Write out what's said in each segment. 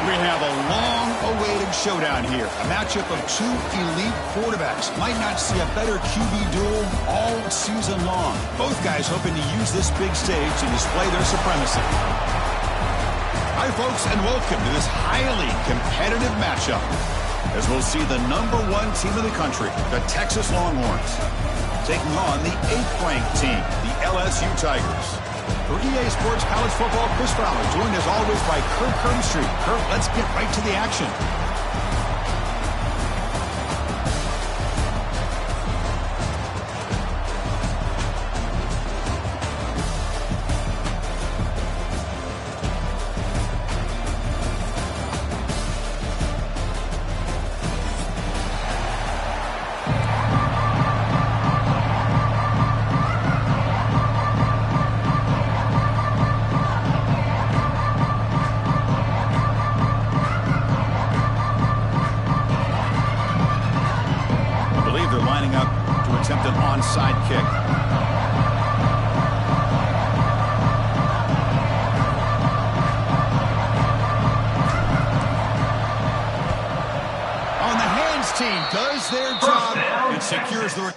We have a long-awaited showdown here. A matchup of two elite quarterbacks. Might not see a better QB duel all season long. Both guys hoping to use this big stage to display their supremacy. Hi, folks, and welcome to this highly competitive matchup, as we'll see the #1 team in the country, the Texas Longhorns, taking on the 8th-ranked team, the LSU Tigers. For EA Sports College Football, Chris Fowler, joined as always by Kurt Kirkstreet. Kurt, let's get right to the action. Attempt an onside kick. On the hands team does their job and secures the...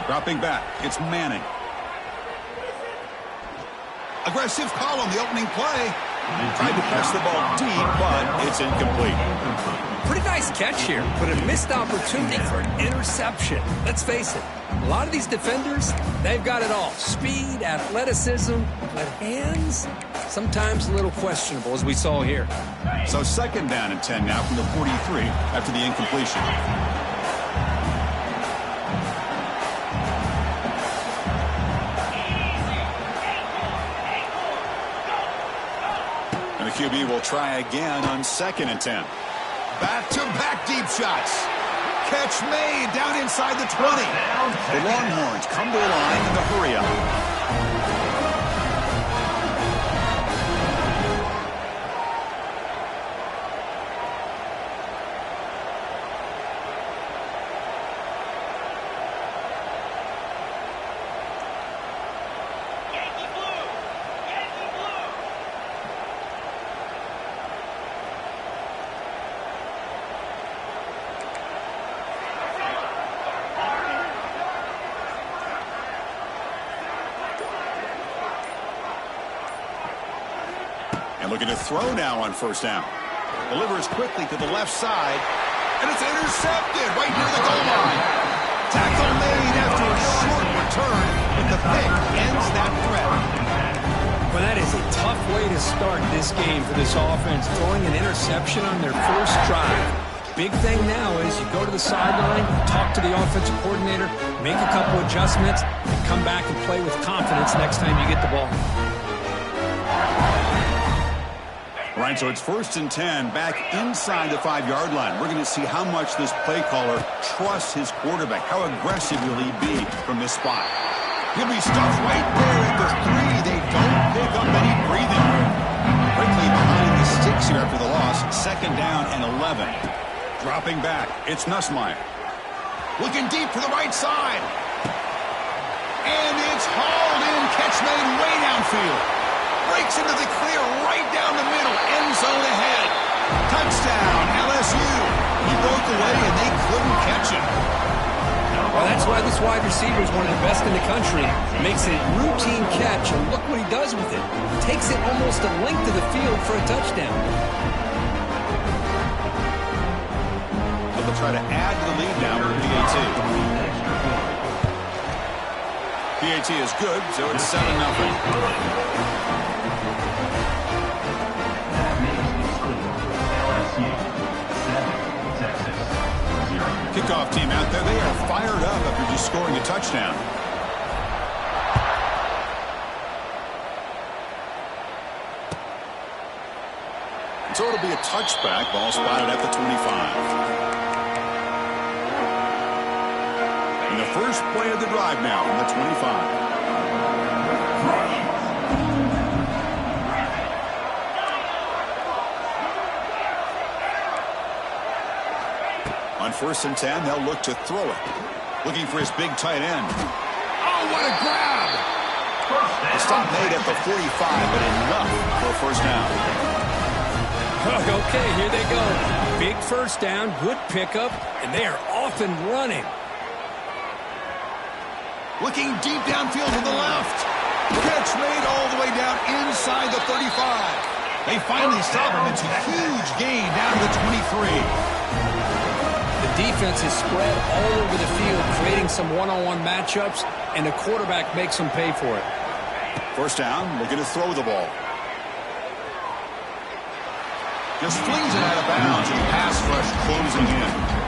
Dropping back, it's Manning. Aggressive call on the opening play. Tried to press the ball deep, but it's incomplete. Pretty nice catch here, but a missed opportunity for an interception. Let's face it, a lot of these defenders, they've got it all. Speed, athleticism, but hands, sometimes a little questionable, as we saw here. So 2nd down and 10 now from the 43 after the incompletion. QB will try again on 2nd and 10. Back-to-back deep shots. Catch made down inside the 20. The Longhorns come to the line in the hurry up. Looking to throw now on first down. Delivers quickly to the left side. And it's intercepted right near the goal line. Tackle made after a short return, but the pick ends that threat. Well, that is a tough way to start this game for this offense, throwing an interception on their first drive. Big thing now is you go to the sideline, talk to the offensive coordinator, make a couple adjustments, and come back and play with confidence next time you get the ball. Right, so it's 1st and 10 back inside the 5-yard line. We're going to see how much this play caller trusts his quarterback. How aggressive will he be from this spot? He'll be stuffed right there at the 3. They don't pick up any breathing room. Quickly behind the sticks here after the loss. 2nd down and 11. Dropping back, it's Nussmeier. Looking deep for the right side. And it's hauled in. Catch made way downfield. Breaks into the clear right down the middle. End zone ahead. Touchdown, LSU. He broke away and they couldn't catch him. Well, that's why this wide receiver is one of the best in the country. Makes a routine catch, and look what he does with it. Takes it almost a length of the field for a touchdown. They'll try to add to the lead now with PAT. PAT is good, so it's 7-0. Kickoff team out there, they are fired up after just scoring a touchdown. So it'll be a touchback, ball spotted at the 25. And the first play of the drive now from the 25. On 1st and 10, they'll look to throw it. Looking for his big tight end. Oh, what a grab! The stop made at the 45, but enough for a first down. Okay, here they go. Big first down, good pickup, and they are off and running. Looking deep downfield to the left. Catch made all the way down inside the 35. They finally stop him. It's a huge gain down to the 23. The defense is spread all over the field, creating some one-on-one matchups, and the quarterback makes them pay for it. First down, looking to throw the ball. Just flings it out of bounds, and pass rush closing in.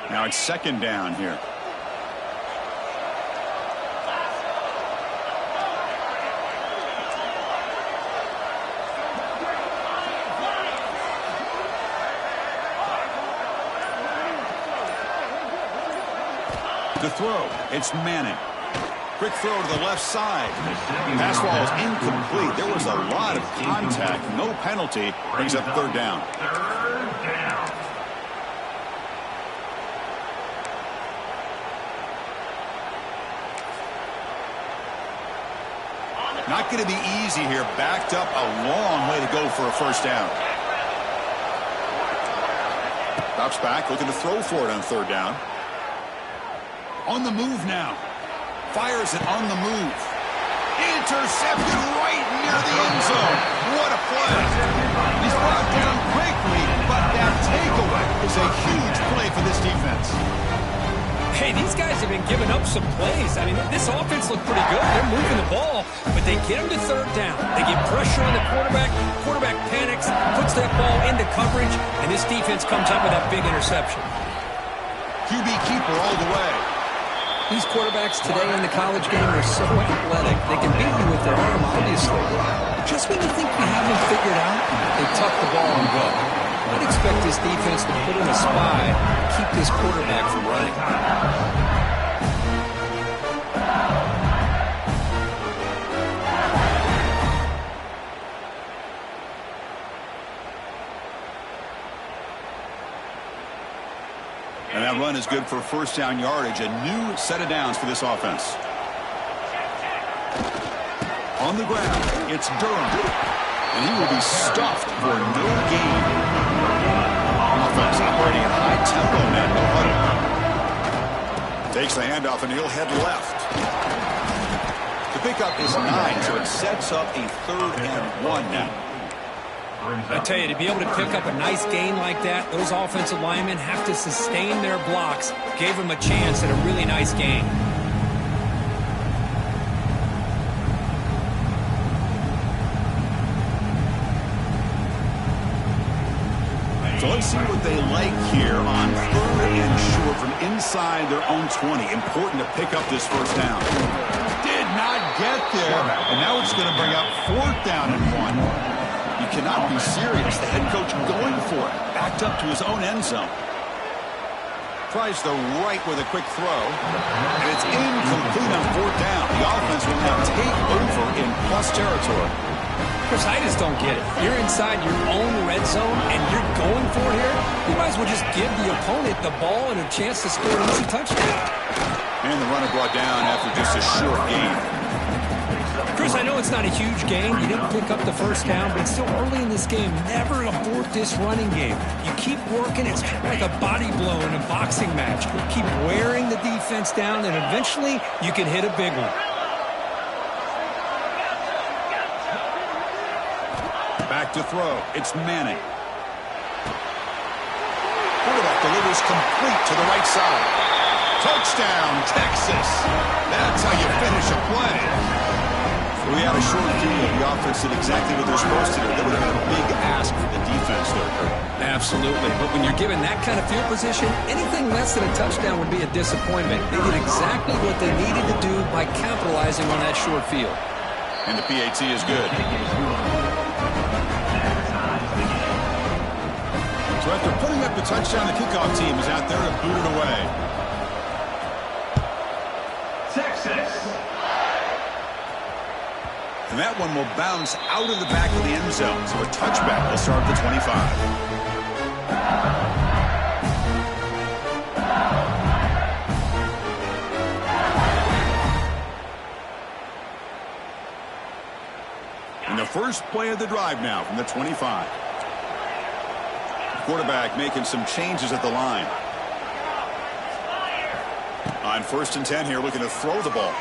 Now it's 2nd down here. To throw, it's Manning. Quick throw to the left side. Pass ball is incomplete. There was a lot of contact. No penalty. Brings up 3rd down. Not going to be easy here. Backed up a long way to go for a first down. Drops back, looking to throw for it on 3rd down. On the move now. Fires it on the move. Intercepted right near the end zone. What a play. He's brought down quickly, but that takeaway is a huge play for this defense. Hey, these guys have been giving up some plays. I mean, this offense looked pretty good. They're moving the ball, but they get them to 3rd down. They get pressure on the quarterback. Quarterback panics, puts that ball into coverage, and this defense comes up with that big interception. QB keeper all the way. These quarterbacks today in the college game are so athletic. They can beat you with their arm, obviously. Just when you think you have them figured out, they tuck the ball and go. I'd expect this defense to put in a spy and keep this quarterback from running. And that run is good for first down yardage. A new set of downs for this offense. On the ground, it's Durham. And he will be stuffed for no gain. Offense operating at high tempo, man. No huddle. Takes the handoff, and he'll head left. The pickup is 9, so it sets up a 3rd and 1 now. I tell you, to be able to pick up a nice gain like that, those offensive linemen have to sustain their blocks. Gave them a chance at a really nice gain. So let's see what they like here on 3rd and short from inside their own 20. Important to pick up this first down. Did not get there, and now it's going to bring up 4th down and 1. You cannot be serious. The head coach going for it. Backed up to his own end zone. Tries the right with a quick throw. And it's incomplete on 4th down. The offense will now take over in plus territory. Chris, I just don't get it. You're inside your own red zone, and you're going for it here? You might as well just give the opponent the ball and a chance to score an easy touchdown. And the runner brought down after just a short gain. Chris, I know it's not a huge gain. You didn't pick up the first down, but it's still early in this game. Never abort this running game. You keep working. It's kind of like a body blow in a boxing match. You keep wearing the defense down, and eventually you can hit a big one. Back to throw. It's Manning. Quarterback delivers complete to the right side. Touchdown, Texas. That's how you finish a play. We had a short field. The offense did exactly what they're supposed to do. That would have been a big ask for the defense there, Kurt. Absolutely. But when you're given that kind of field position, anything less than a touchdown would be a disappointment. They did exactly what they needed to do by capitalizing on that short field. And the PAT is good. So after putting up the touchdown, the kickoff team is out there to boot it away. Texas. And that one will bounce out of the back of the end zone. So a touchback will start at the 25. And the first play of the drive now from the 25. The quarterback making some changes at the line. On 1st and 10 here, looking to throw the ball.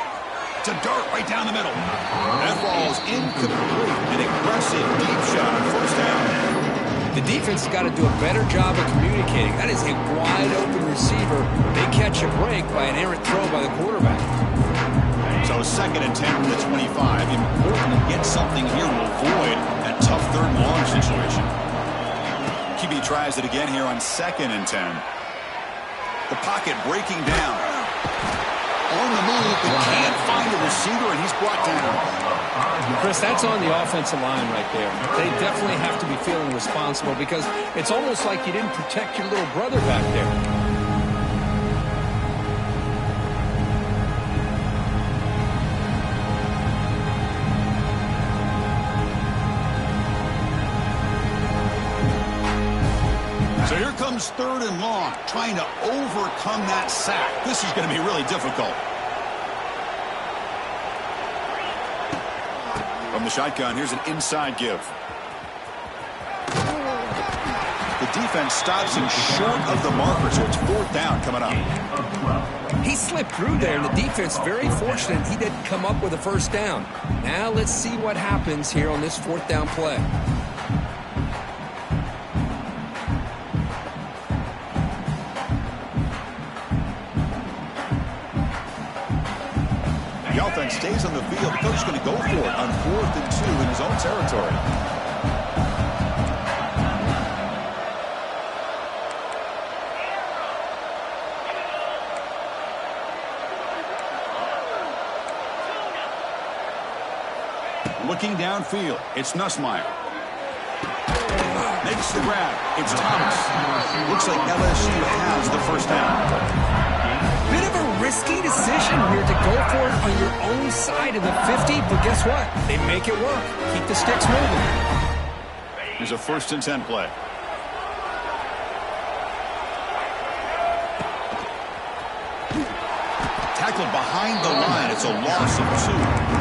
To dart right down the middle. That ball is incomplete. An aggressive deep shot on 1st down. The defense has got to do a better job of communicating. That is a wide open receiver. They catch a break by an errant throw by the quarterback. So 2nd and 10 from the 25. Important to get something here to avoid that tough 3rd and long situation. QB tries it again here on 2nd and 10. The pocket breaking down. On the move, but can't find the receiver, and he's brought down. Chris, that's on the offensive line right there. They definitely have to be feeling responsible because it's almost like you didn't protect your little brother back there. So here comes 3rd and long, trying to overcome that sack. This is going to be really difficult. From the shotgun, here's an inside give. The defense stops him short of the marker, so it's 4th down coming up. He slipped through there, and the defense very fortunate he didn't come up with a 1st down. Now let's see what happens here on this 4th down play. The offense stays on the field. The coach is going to go for it on 4th and 2 in his own territory. Looking downfield, it's Nussmeier. Makes the grab. It's Thomas. Looks like LSU has the 1st down. Bit of a risky decision here to go for it on your own side of the 50, but guess what? They make it work. Keep the sticks moving. Here's a 1st and 10 play. Tackled behind the line. It's a loss of 2.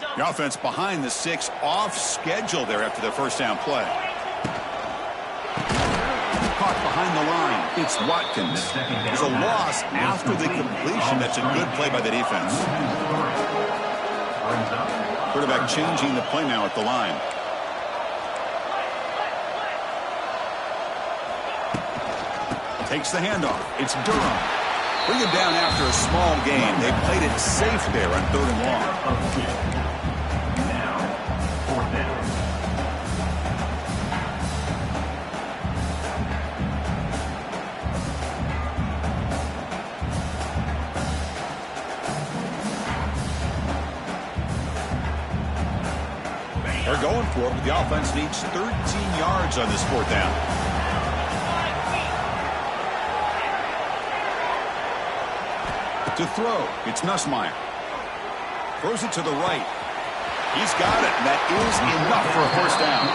The offense behind the 6, off schedule there after the first down play. Caught behind the line. It's Watkins. There's a loss after the completion. That's a good play by the defense. Quarterback changing the play now at the line. Takes the handoff. It's Durham. Bring him down after a small gain. They played it safe there on 3rd and long. They're going for it, but the offense needs 13 yards on this 4th down. To throw, it's Nussmeier. Throws it to the right. He's got it, and that is enough for a 1st down.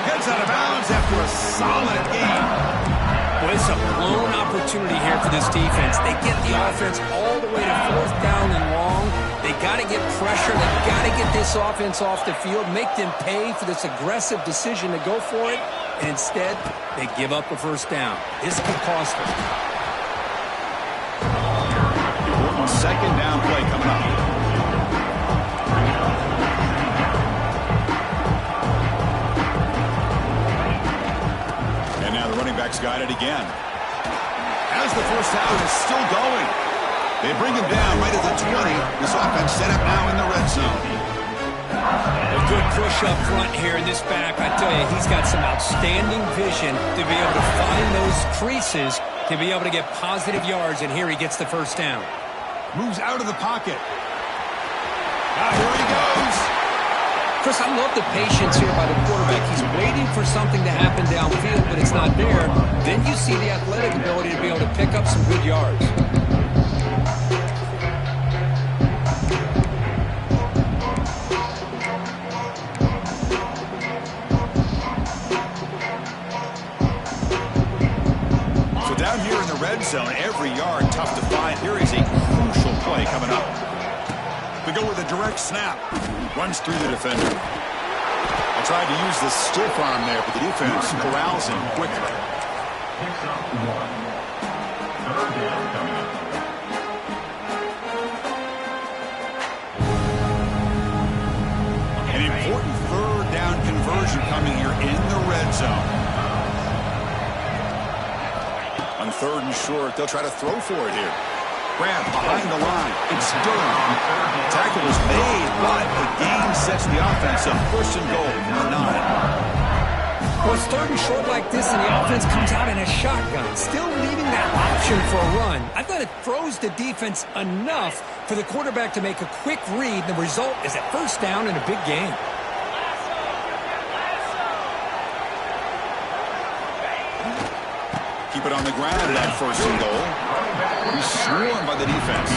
Gets out of bounds after a solid game. Well, it's a blown opportunity here for this defense. They get the offense all the way to 4th down and long. They got to get pressure. They got to get this offense off the field, make them pay for this aggressive decision to go for it. And instead, they give up a 1st down. This could cost them. 2nd down play coming up. And now the running back's got it again. As the 1st down is still going. They bring him down right at the 20. This offense set up now in the red zone. A good push up front here in this back. I tell you, he's got some outstanding vision to be able to find those creases, to be able to get positive yards, and here he gets the 1st down. Moves out of the pocket. Here he goes. Chris, I love the patience here by the quarterback. He's waiting for something to happen downfield, but it's not there. Then you see the athletic ability to be able to pick up some good yards. So down here in the red zone, every yard tough to find. Here is a crucial play coming up. They go with a direct snap. Runs through the defender. I tried to use the stiff arm there, but the defense corrals him quickly. An important 3rd down conversion coming here in the red zone. On 3rd and short, they'll try to throw for it here. Grab behind the line. It's Durham. Tackle was made, but the gain sets the offense up. 1st and goal from the 9. Well, it's 3rd and short like this, and the offense comes out in a shotgun, still leaving that option for a run. I thought it throws the defense enough for the quarterback to make a quick read. The result is a 1st down and a big gain. Keep it on the ground, that 1st and goal. He's swarmed by the defense.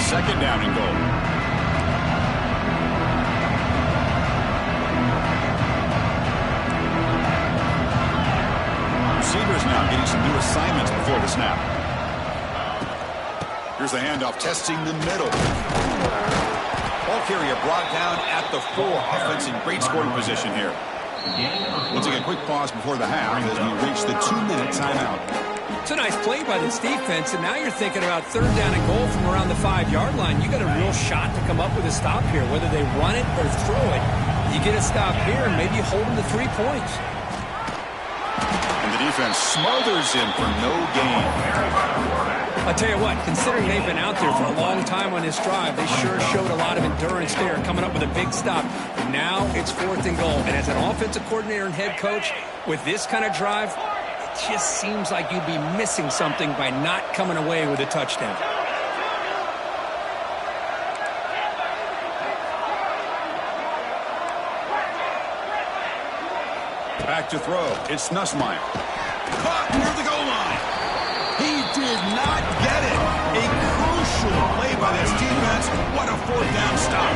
Second down and goal. Receivers now getting some new assignments before the snap. Here's the handoff, testing the middle. Ball carrier brought down at the 4. Offense in great scoring position here. We'll take a quick pause before the half as we reach the 2-minute timeout. It's a nice play by this defense, and now you're thinking about 3rd down and goal from around the 5-yard line. You got a real shot to come up with a stop here, whether they run it or throw it. You get a stop here, and maybe you hold them to 3 points. And the defense smothers him for no gain. I'll tell you what, considering they've been out there for a long time on this drive, they sure showed a lot of endurance there, coming up with a big stop. Now it's 4th and goal, and as an offensive coordinator and head coach, with this kind of drive, it just seems like you'd be missing something by not coming away with a touchdown. Back to throw. It's Nussmeier. Caught near the goal line. He did not get it. A crucial play by this defense. What a fourth down stop.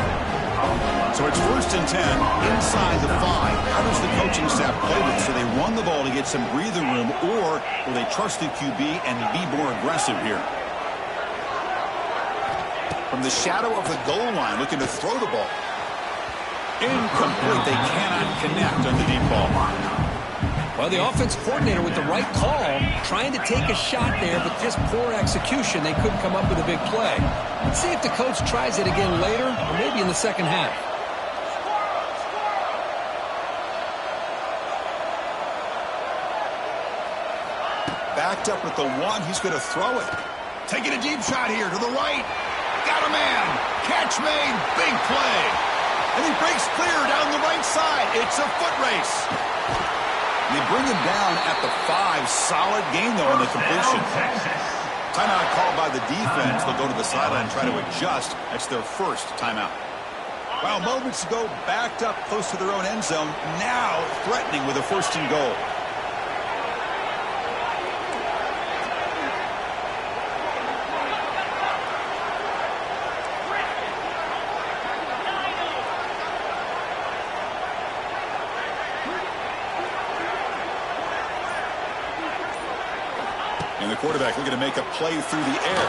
So it's 1st and 10 inside the 5. How does the coaching staff play this? So they run the ball to get some breathing room, or will they trust the QB and be more aggressive here? From the shadow of the goal line, looking to throw the ball. Incomplete. They cannot connect on the deep ball. Well, the offense coordinator with the right call, trying to take a shot there, but just poor execution. They couldn't come up with a big play. Let's see if the coach tries it again later, or maybe in the second half. Backed up at the 1. He's going to throw it. Taking a deep shot here to the right. Got a man. Catch made. Big play. And he breaks clear down the right side. It's a foot race. They bring him down at the 5. Solid gain, though, on the completion. Timeout called by the defense. They'll go to the sideline and try to adjust. That's their first timeout. Well, moments ago, backed up close to their own end zone. Now threatening with a 1st and goal. And the quarterback looking to make a play through the air.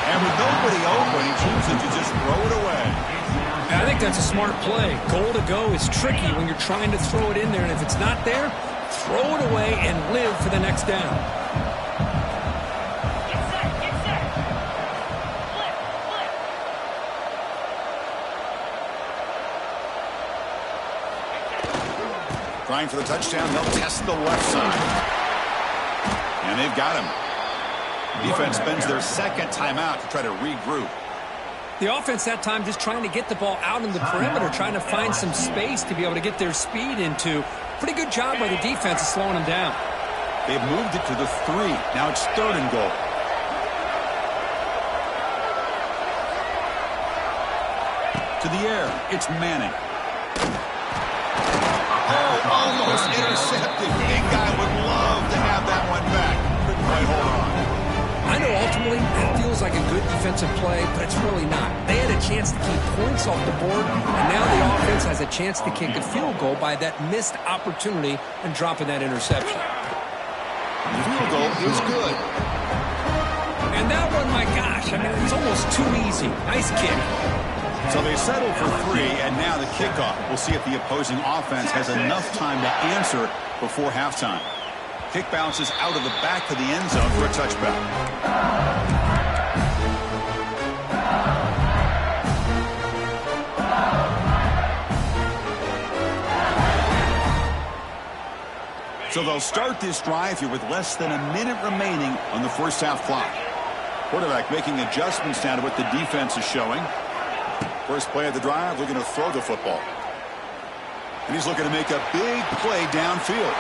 And with nobody open, he chooses to just throw it away. I think that's a smart play. Goal to go is tricky when you're trying to throw it in there, and if it's not there, throw it away and live for the next down. Trying for the touchdown, they'll test the left side. And they've got him. Defense spends their second timeout to try to regroup. The offense that time just trying to get the ball out in the perimeter, trying to find some space to be able to get their speed into. Pretty good job by the defense of slowing them down. They've moved it to the 3. Now it's 3rd and goal. To the air, it's Manning. Oh, almost intercepted. Big guy would love to have that one back. Couldn't quite hold on. I know ultimately that feels like a good defensive play, but it's really not. They had a chance to keep points off the board, and now the offense has a chance to kick a field goal by that missed opportunity and dropping that interception. The field goal is good. And that one, my gosh, I mean, it's almost too easy. Nice kick. So they settle for 3, and now the kickoff. We'll see if the opposing offense has enough time to answer before halftime. Kick bounces out of the back of the end zone for a touchback. So they'll start this drive here with less than a minute remaining on the first half clock. Quarterback making adjustments now to what the defense is showing. First play of the drive, looking to throw the football. And he's looking to make a big play downfield.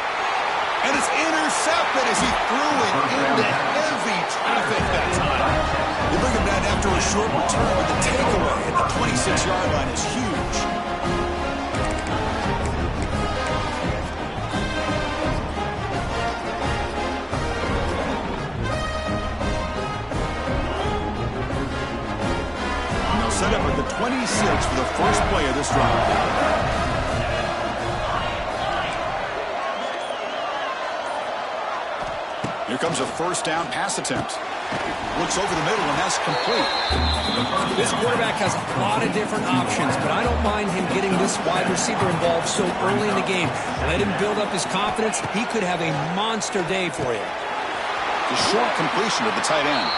And it's intercepted as he threw it into heavy traffic that time. They bring him down after a short return, but the takeaway at the 26-yard line is huge. Set up at the 26 for the first play of this drive. Here comes a first down pass attempt. Looks over the middle, and that's complete. This quarterback has a lot of different options, but I don't mind him getting this wide receiver involved so early in the game. Let him build up his confidence. He could have a monster day for you. The short completion of the tight end.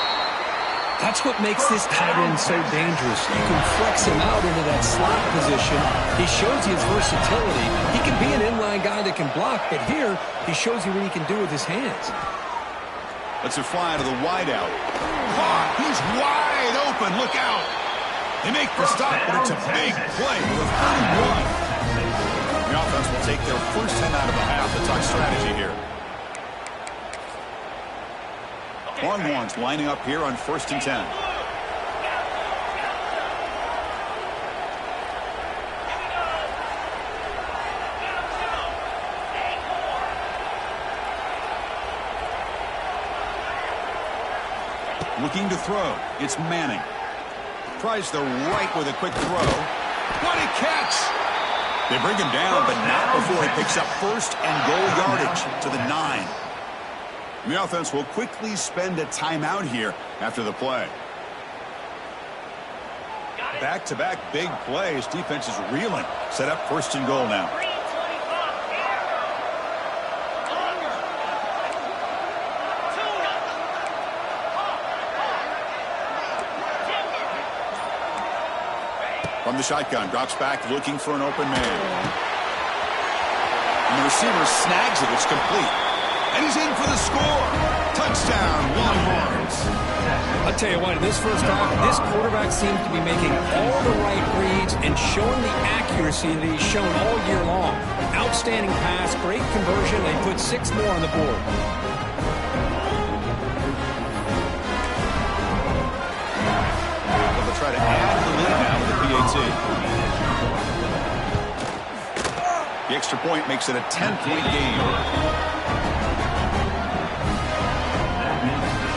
That's what makes this tight end so dangerous. You can flex him out into that slot position. He shows you his versatility. He can be an inline guy that can block, but here he shows you what he can do with his hands. Let's fly to the wideout. Caught. He's wide open. Look out. They make the stop, but it's a big play for the 31. The offense will take their first 10 out of the half. The talk strategy here. Longhorns lining up here on 1st and 10. Looking to throw. It's Manning. Tries the right with a quick throw. What a catch! They bring him down, but not before he picks up first and goal yardage to the 9. The offense will quickly spend a timeout here after the play. Back-to-back big plays. Defense is reeling. Set up first and goal now. From the shotgun, drops back looking for an open man. And the receiver snags it. It's complete. And he's in for the score. Touchdown, Longhorns. I'll tell you what, in this first half, this quarterback seems to be making all the right reads and showing the accuracy that he's shown all year long. Outstanding pass, great conversion. They put 6 more on the board. They'll try to add to the lead now with the PAT. The extra point makes it a 10-point game.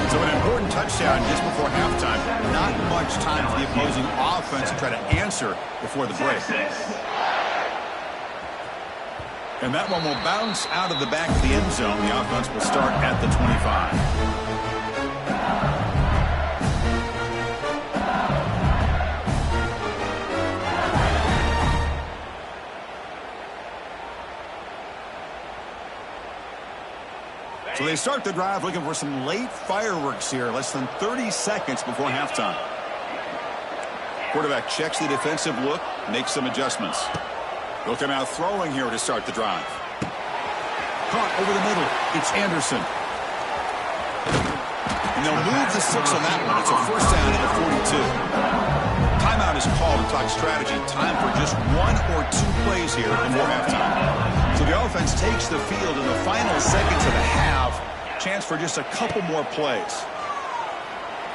So an important touchdown just before halftime. Not much time for the opposing offense to try to answer before the break. And that one will bounce out of the back of the end zone. The offense will start at the 25. So they start the drive looking for some late fireworks here. Less than 30 seconds before halftime. Quarterback checks the defensive look, makes some adjustments. They'll come out throwing here to start the drive. Caught over the middle. It's Anderson. And they'll move the 6 on that one. It's a first down at the 42. Timeout is called to talk strategy. Time for just 1 or 2 plays here before halftime. So the offense takes the field in the final seconds of the half. Chance for just a couple more plays.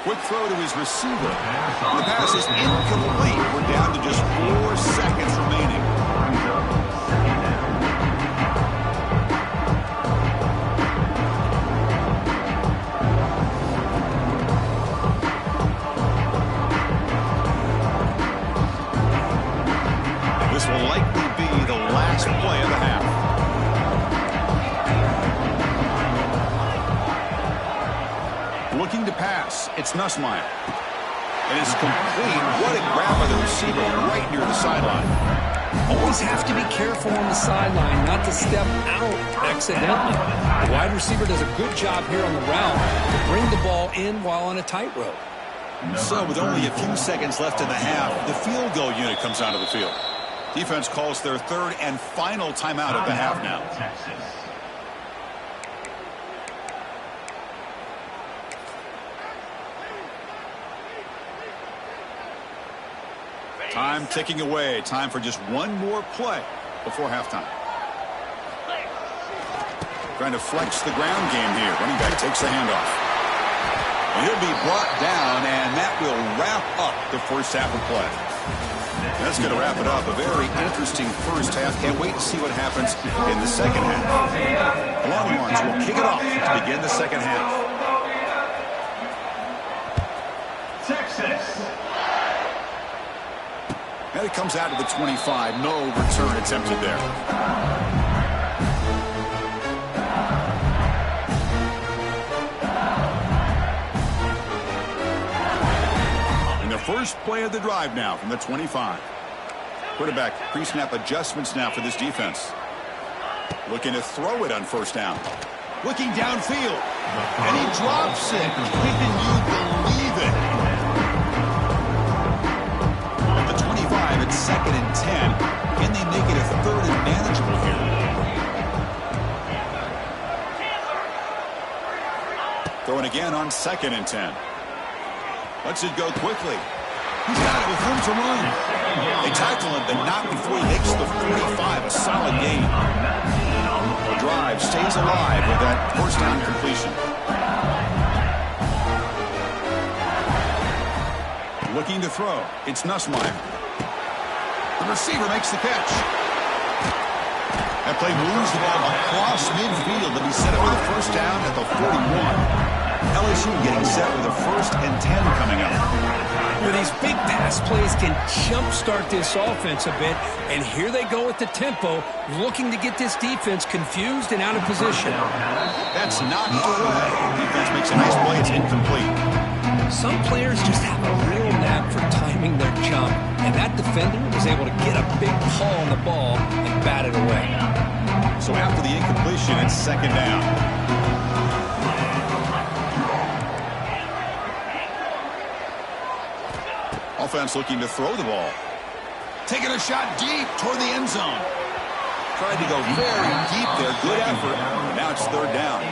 Quick throw to his receiver. The pass is incomplete. We're down to just 4 seconds remaining. This will likely be the last play of the half. Looking to pass. It's Nussmeier. And it's complete. What a grab by the receiver right near the sideline. Always have to be careful on the sideline not to step out accidentally. The wide receiver does a good job here on the route to bring the ball in while on a tightrope. So with only a few seconds left in the half, the field goal unit comes onto the field. Defense calls their third and final timeout of the half now. Time ticking away. Time for just one more play before halftime. Trying to flex the ground game here. Running back takes the handoff. And he'll be brought down, and that will wrap up the first half of play. That's going to wrap it up. A very interesting first half. Can't wait to see what happens in the second half. The Longhorns will kick it off to begin the second half. Texas. And it comes out to the 25. No return attempted there. First play of the drive now from the 25. Quarterback pre-snap adjustments now for this defense. Looking to throw it on first down. Looking downfield. And he drops it. Can you believe it? At the 25, it's 2nd and 10. Can they make it a 3rd and manageable here? Throwing again on 2nd and 10. Lets it go quickly. He's got it with room to run. They tackle him, but not before he makes the 45. A solid gain. The drive stays alive with that first down completion. Looking to throw. It's Nussmeier. The receiver makes the catch. That play moves the ball across midfield to be set up with a first down at the 41. LSU getting set with a 1st and 10 coming up. Well, these big pass plays can jumpstart this offense a bit, and here they go at the tempo, looking to get this defense confused and out of position. That's knocked away. Defense makes a nice play. It's incomplete. Some players just have a real knack for timing their jump, and that defender was able to get a big paw on the ball and bat it away. So after the incompletion, it's 2nd down. Offense looking to throw the ball. Taking a shot deep toward the end zone. Tried to go very deep there. Good effort. Now it's 3rd down.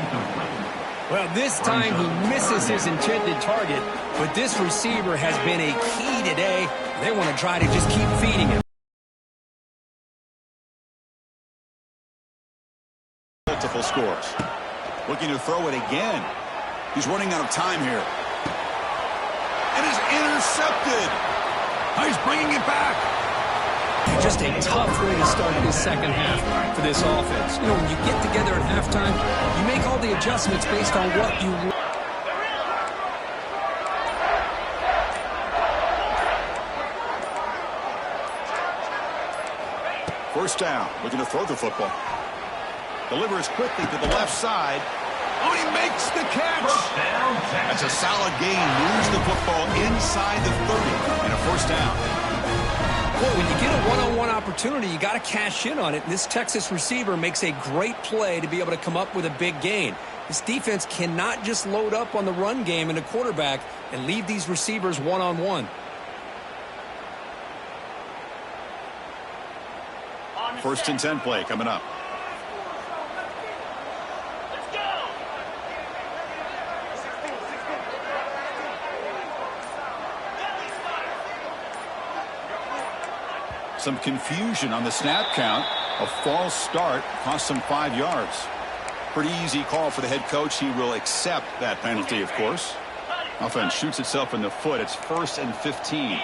Well, this time he misses his intended target, but this receiver has been a key today. They want to try to just keep feeding him. Multiple scores. Looking to throw it again. He's running out of time here. And is intercepted. He's bringing it back. Just a tough way to start this second half for this offense. You know, when you get together at halftime, you make all the adjustments based on what you... First down. Looking to throw the football. Delivers quickly to the left side. Oh, he makes the catch. That's a solid gain. Moves the football inside the 30 and a 1st down. Well, when you get a one-on-one opportunity, you got to cash in on it. And this Texas receiver makes a great play to be able to come up with a big gain. This defense cannot just load up on the run game and the quarterback and leave these receivers one-on-one. First and 10 play coming up. Some confusion on the snap count. A false start cost him 5 yards. Pretty easy call for the head coach. He will accept that penalty, of course. Offense shoots itself in the foot. It's 1st and 15.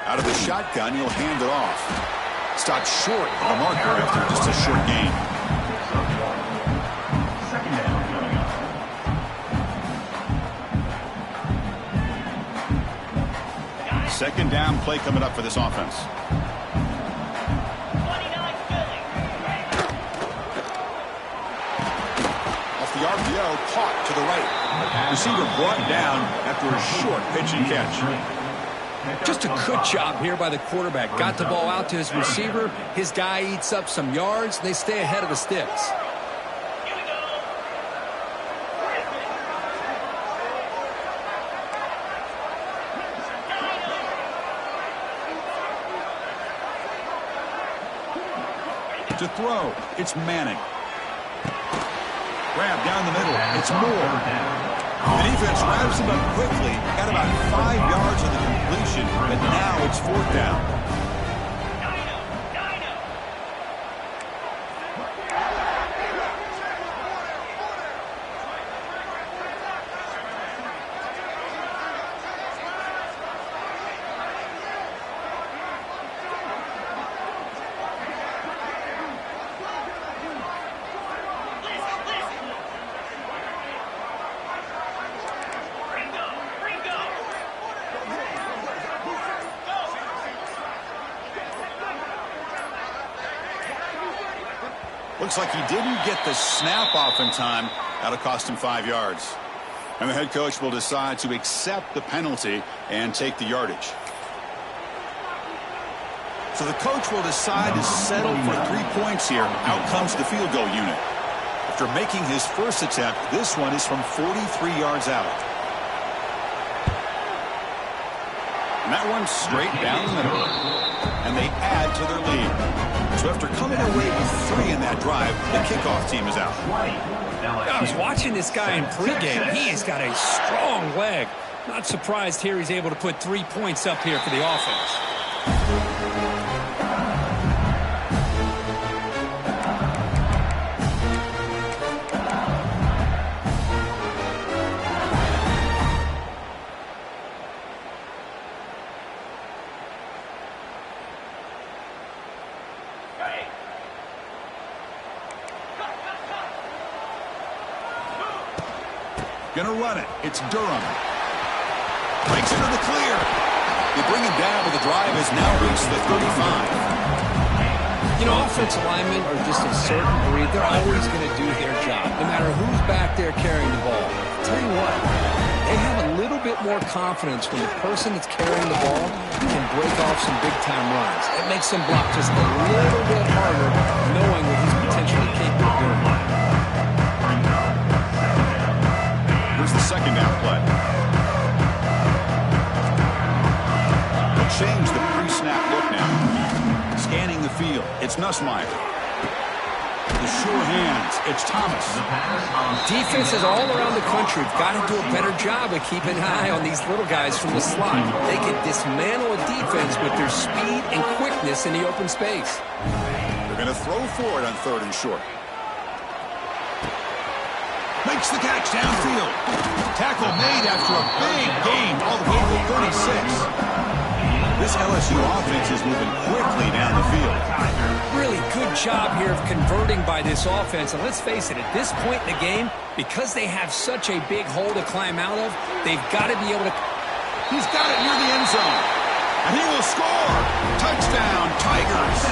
Out of the shotgun, he'll hand it off. Stopped short of the marker after just a short gain. Second down play coming up for this offense. Off the RPO, caught to the right. Receiver brought down after a short pitch and catch. Just a good job here by the quarterback. Got the ball out to his receiver. His guy eats up some yards. They stay ahead of the sticks. To throw, it's Manning. Grab down the middle, it's Moore. The defense wraps him up quickly. Got about 5 yards of the completion, but now it's 4th down. Looks like he didn't get the snap off in time. That'll cost him 5 yards. And the head coach will decide to accept the penalty and take the yardage. So the coach will decide to settle for 3 points here. Out comes the field goal unit. After making his first attempt, this one is from 43 yards out. And that one's straight down the middle. And they add to their lead. So after coming away with 3 in that drive, the kickoff team is out. I was watching this guy in pregame. He has got a strong leg. Not surprised here he's able to put 3 points up here for the offense. Gonna run it. It's Durham. Breaks into the clear. They bring him down, but the drive has now reached the 35. You know, offensive linemen are just a certain breed. They're always going to do their job, no matter who's back there carrying the ball. I'll tell you what, they have a little bit more confidence when the person that's carrying the ball can break off some big-time runs. It makes them block just a little bit harder, knowing what he's potentially capable of doing. Here's the second down play. They'll change the pre-snap look now. Scanning the field, it's Nussmeier. The sure hands, it's Thomas. Defenses all around the country have got to do a better job of keeping an eye on these little guys from the slot. They can dismantle a defense with their speed and quickness in the open space. They're going to throw for it on 3rd and short. Makes the catch downfield. Tackle made after a big gain all the way to the 36. This LSU offense is moving quickly down the field. Really good job here of converting by this offense. And let's face it, at this point in the game, because they have such a big hole to climb out of, they've got to be able to... He's got it near the end zone. And he will score. Touchdown, Tigers.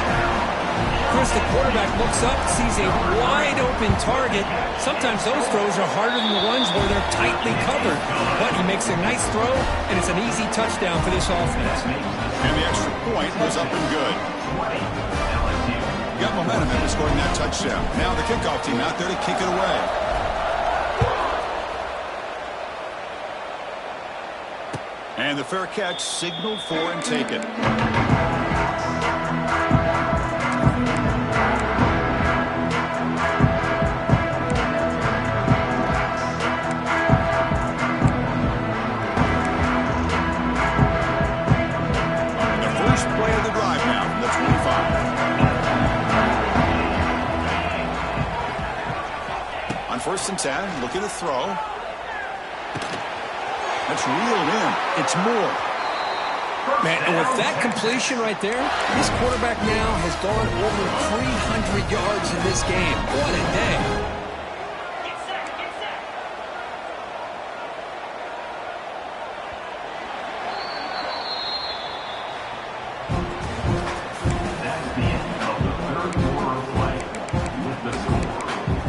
Chris, the quarterback looks up, sees a wide-open target. Sometimes those throws are harder than the ones where they're tightly covered. But he makes a nice throw, and it's an easy touchdown for this offense. And the extra point was up and good. Got momentum after scoring that touchdown. Now the kickoff team out there to kick it away. And the fair catch signaled for and taken. On 1st and 10, looking to throw. That's reeled in. It's Moore. Man, and with that completion right there, this quarterback now has gone over 300 yards in this game. What a day. That's the end of the 3rd quarter of play. With the score,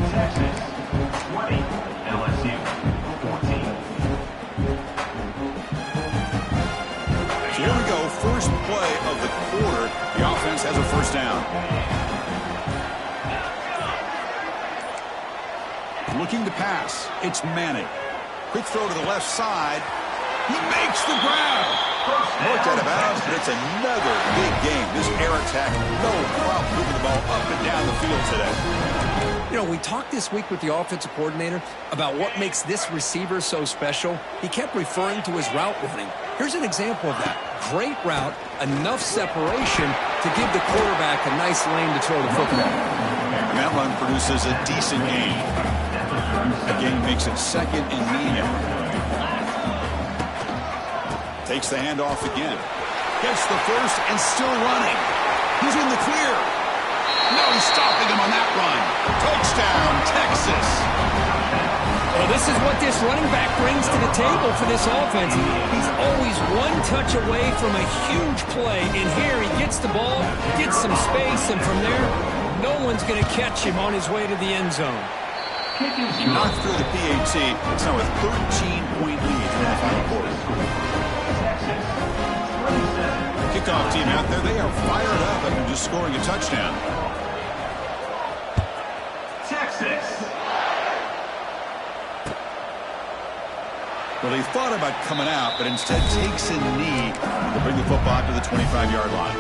Texas 20, LSU 14. So here we go, first play of the quarter. The offense has a first down. Looking to pass, it's Manning. Quick throw to the left side. He makes the grab. Marked out of bounds, but it's another big game. This air attack, no problem moving the ball up and down the field today. You know, we talked this week with the offensive coordinator about what makes this receiver so special. He kept referring to his route running. Here's an example of that. Great route, enough separation to give the quarterback a nice lane to throw the football. And that run produces a decent gain. That gain makes it 2nd and medium. Takes the handoff again. Gets the first and still running. He's in the clear. No stopping him on that run. Touchdown, Texas. Well, this is what this running back brings to the table for this offense. He's always one touch away from a huge play. And here he gets the ball, gets some space, and from there, no one's going to catch him on his way to the end zone. He knocked through the PAT. It's now a 13-point lead in the final quarter. Kickoff team out there, they are fired up after just scoring a touchdown. Texas. Well, he thought about coming out, but instead takes a knee to bring the football to the 25-yard line.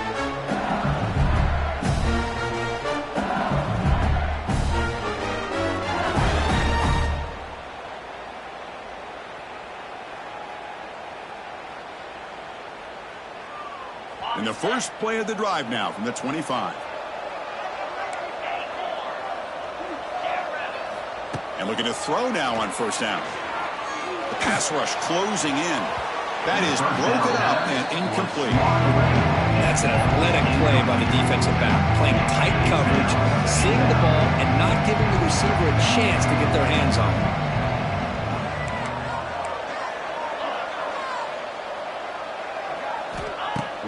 And the first play of the drive now from the 25. And looking to throw now on first down. The pass rush closing in. That is broken up and incomplete. That's an athletic play by the defensive back. Playing tight coverage, seeing the ball, and not giving the receiver a chance to get their hands on it.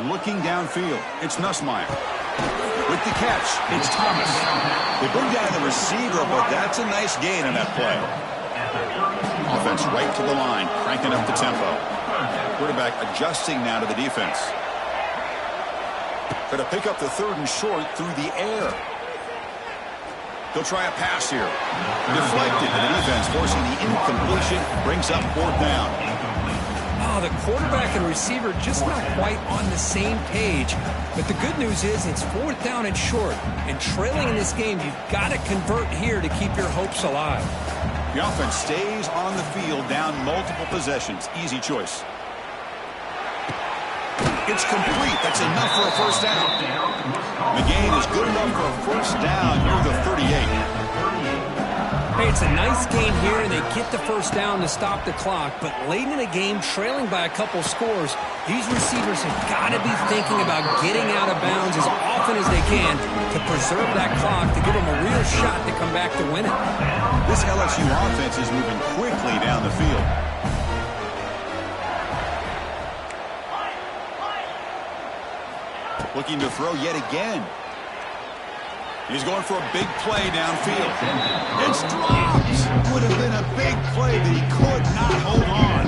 Looking downfield, it's Nussmeier. With the catch, it's Thomas. They bring down the receiver, but that's a nice gain on that play. Offense right to the line, cranking up the tempo. Quarterback adjusting now to the defense. Going to pick up the 3rd and short through the air. He'll try a pass here. Deflected, and the defense forcing the incompletion, brings up 4th down. Oh, the quarterback and receiver just not quite on the same page. But the good news is it's 4th down and short. And trailing in this game, you've got to convert here to keep your hopes alive. The offense stays on the field, down multiple possessions. Easy choice. It's complete. That's enough for a 1st down. The gain is good enough for a 1st down near the 38. Hey, it's a nice gain here, and they get the 1st down to stop the clock. But late in the game, trailing by a couple scores, these receivers have got to be thinking about getting out of bounds as often as they can to preserve that clock, to give them a real shot to come back to win it. This LSU offense is moving quickly down the field. Looking to throw yet again. He's going for a big play downfield. It's dropped. Would have been a big play, but he could not hold on.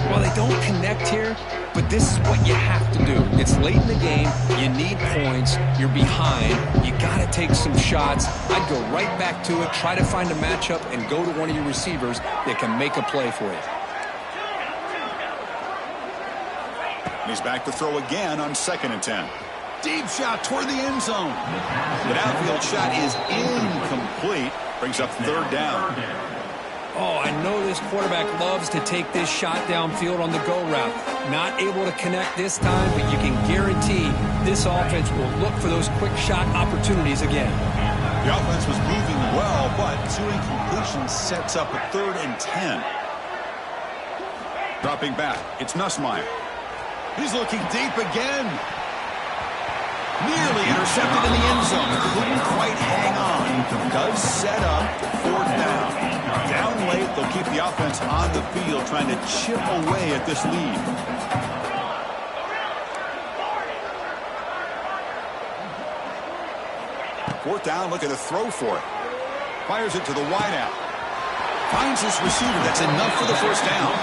Well, they don't connect here, but this is what you have to do. It's late in the game. You need points. You're behind. You got to take some shots. I'd go right back to it, try to find a matchup, and go to one of your receivers that can make a play for you. He's back to throw again on 2nd and 10. Deep shot toward the end zone. The downfield shot is incomplete. Brings up 3rd down. Oh, I know this quarterback loves to take this shot downfield on the go route. Not able to connect this time, but you can guarantee this offense will look for those quick shot opportunities again. The offense was moving well, but 2 incompletions sets up a 3rd and 10. Dropping back, it's Nussmeier. He's looking deep again. Nearly intercepted in the end zone. Couldn't quite hang on. Does set up 4th down. Down late, they'll keep the offense on the field, trying to chip away at this lead. Fourth down, looking to throw for it. Fires it to the wideout. Finds his receiver. That's enough for the 1st down.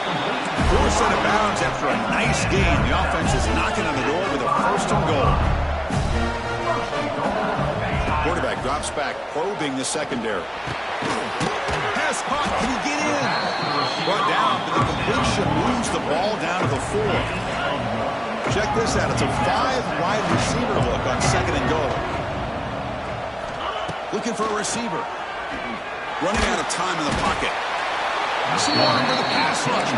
4th out of bounds after a nice gain. The offense is knocking on the door with a 1st and goal. Quarterback drops back, probing the secondary. Pass caught. Can he get in? Brought down, but the completion moves the ball down to the 4. Check this out. It's a 5-wide receiver look on 2nd and goal. Looking for a receiver. Running out of time in the pocket. Swarm for the pass rush.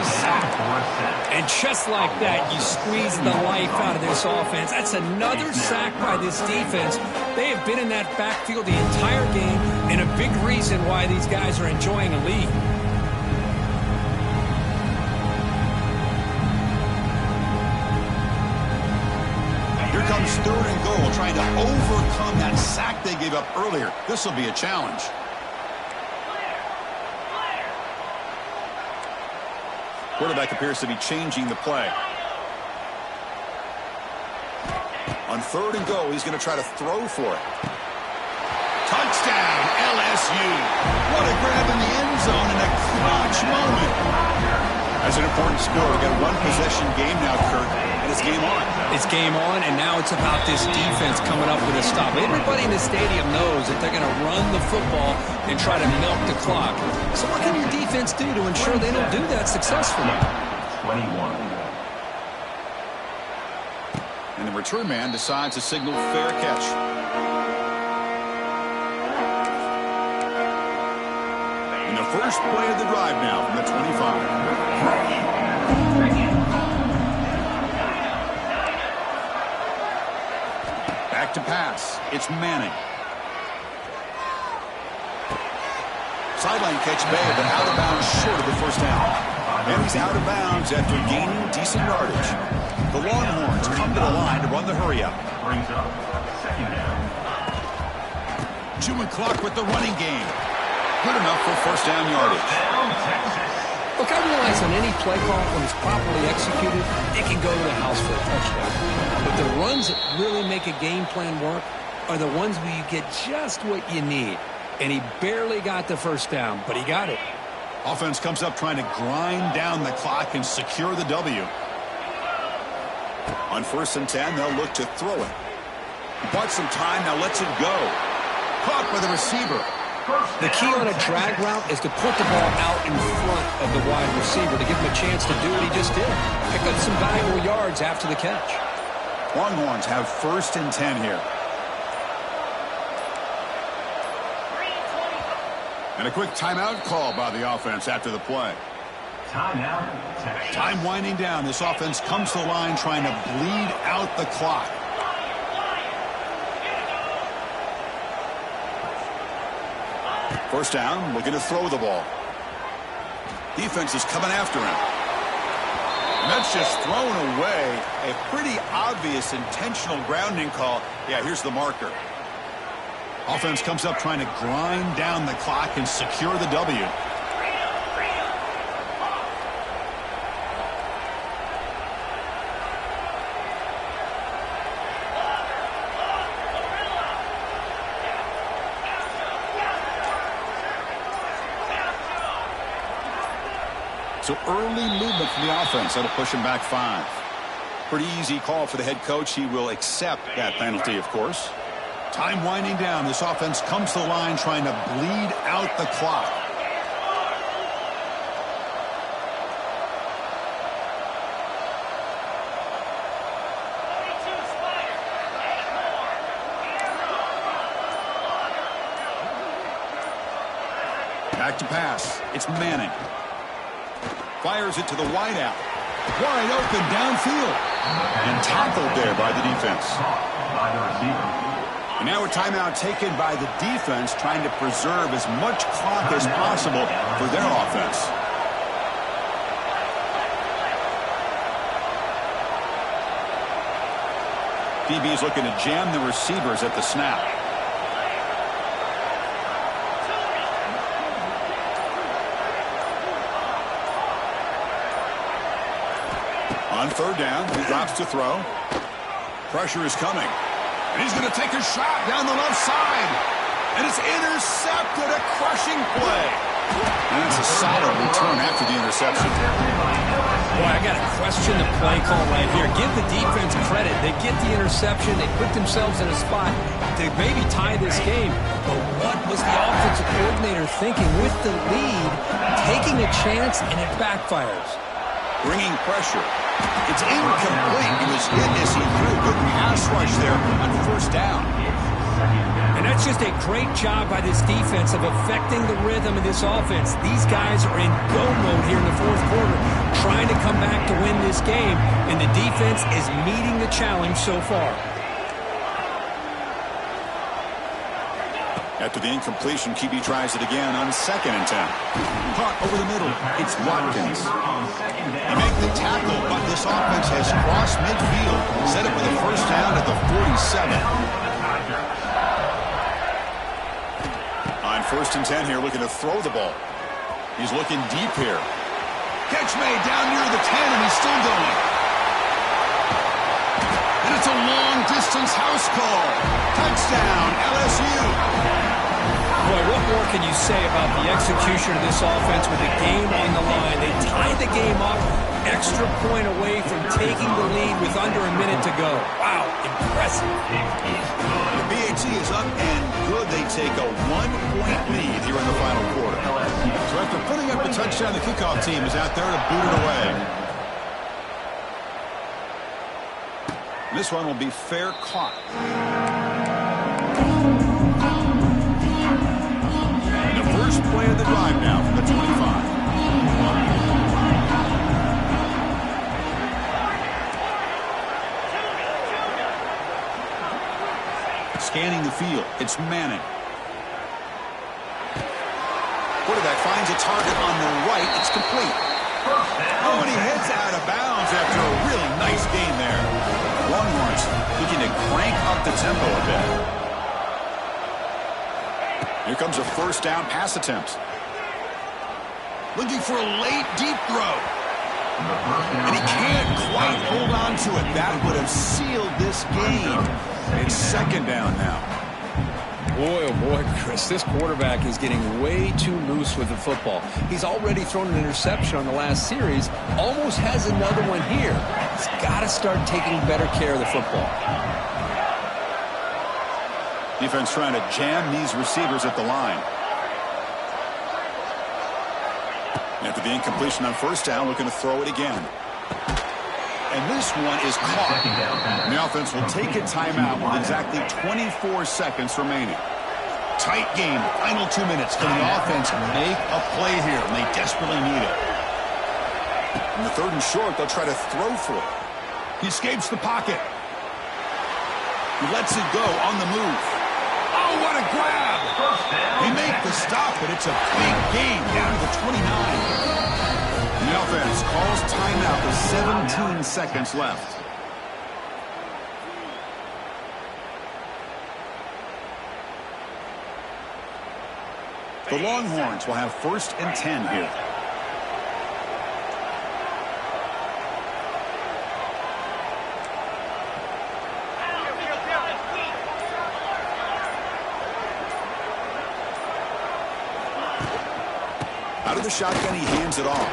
And just like that, you squeeze the life out of this offense. That's another sack by this defense. They have been in that backfield the entire game, and a big reason why these guys are enjoying a lead. Here comes 3rd and goal, trying to overcome that sack they gave up earlier. This will be a challenge. Quarterback appears to be changing the play. On 3rd and goal, he's going to try to throw for it. Touchdown, LSU. What a grab in the end zone in a clutch moment. That's an important score. We've got a 1-possession game now, Kurt, and it's game on. It's game on, and now it's about this defense coming up with a stop. Everybody in the stadium knows that they're going to run the football and try to milk the clock. So what can your defense do to ensure they don't do that successfully? 21. And the return man decides to signal fair catch. And the first play of the drive now from the 25. Back to pass. It's Manning. Sideline catch made, but out of bounds short of the 1st down. And he's out of bounds after gaining decent yardage. The Longhorns come to the line to run the hurry-up. Brings up 2nd down. Chewing clock with the running game. Good enough for 1st down yardage. Look, I realize pass on any play call, when it's properly executed, it can go to the house for a touchdown. But the runs that really make a game plan work are the ones where you get just what you need. And he barely got the first down, but he got it. Offense comes up trying to grind down the clock and secure the W. On 1st and 10, they'll look to throw it. He bought some time, now lets it go. Caught by the receiver. The key on a drag route is to put the ball out in front of the wide receiver to give him a chance to do what he just did. Pick up some valuable yards after the catch. Longhorns have 1st and 10 here. And a quick timeout call by the offense after the play. Timeout. Time winding down. This offense comes to the line trying to bleed out the clock. First down, looking to throw the ball. Defense is coming after him. And that's just thrown away. A pretty obvious intentional grounding call. Yeah, here's the marker. Offense comes up trying to grind down the clock and secure the W. So early movement from the offense. That'll push him back 5. Pretty easy call for the head coach. He will accept that penalty, of course. Time winding down. This offense comes to the line trying to bleed out the clock. Back to pass. It's Manning. Fires it to the wideout. Wide open downfield. And tackled there by the defense. By the receiver. And now a timeout taken by the defense trying to preserve as much clock as possible for their offense. DB is looking to jam the receivers at the snap. On 3rd down, he drops to throw. Pressure is coming. And he's going to take a shot down the left side. And it's intercepted, a crushing play. And that's a solid return after the interception. Boy, I got to question the play call right here. Give the defense credit. They get the interception. They put themselves in a spot to maybe tie this game. But what was the offensive coordinator thinking with the lead, taking a chance, and it backfires? Bringing pressure. It's incomplete. He was hit as he threw. Good pass rush there on 1st down. And that's just a great job by this defense of affecting the rhythm of this offense. These guys are in go mode here in the 4th quarter, trying to come back to win this game, and the defense is meeting the challenge so far. After the incompletion, QB tries it again on 2nd and 10. Caught over the middle. It's Watkins. He makes the tackle, but this offense has crossed midfield. Set up with a 1st down at the 47. On 1st and 10 here, looking to throw the ball. He's looking deep here. Catch made down near the 10, and he's still going. And it's a long-distance house call. Touchdown, LSU. Boy, what more can you say about the execution of this offense with the game on the line? They tied the game up, extra point away from taking the lead with under a minute to go. Wow, impressive. The BAT is up and good. They take a 1-point lead here in the final quarter. So after putting up a touchdown, the kickoff team is out there to boot it away. This one will be fair caught. First play of the drive now from the 25. Scanning the field, it's Manning. Quarterback finds a target on the right, it's complete. Oh, and he heads out of bounds after a really nice game there. Longhorns looking to crank up the tempo a bit. Here comes a 1st down pass attempt. Looking for a late deep throw. And he can't quite hold on to it. That would have sealed this game. It's second down now. Boy, oh boy, Chris, this quarterback is getting way too loose with the football. He's already thrown an interception on the last series, almost has another one here. He's got to start taking better care of the football. Defense trying to jam these receivers at the line. After the incompletion on first down, looking to throw it again. And this one is caught. And the offense will take a timeout with exactly 24 seconds remaining. Tight game, final 2 minutes. Can the offense make a play here? And they desperately need it. In the third and short, they'll try to throw for it. He escapes the pocket. He lets it go on the move. Oh, what a grab! They make the stop, but it's a big gain down to the 29. And the offense calls timeout with 17 seconds left. The Longhorns will have 1st and 10 here. Out of the shotgun, he hands it off.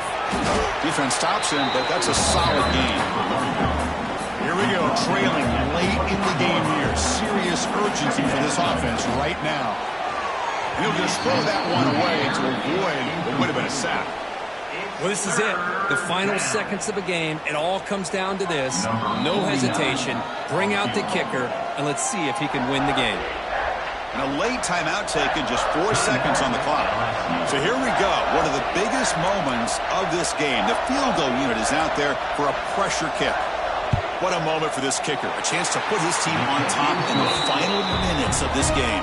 Defense stops him, but that's a solid gain. Here we go, trailing late in the game here. Serious urgency for this offense right now. And he'll just throw that one away to avoid what would have been a sack. Well, this is it. The final seconds of a game. It all comes down to this. No hesitation. Bring out the kicker, and let's see if he can win the game. And a late timeout taken, just 4 seconds on the clock. So here we go. One of the biggest moments of this game. The field goal unit is out there for a pressure kick. What a moment for this kicker. A chance to put his team on top in the final minutes of this game.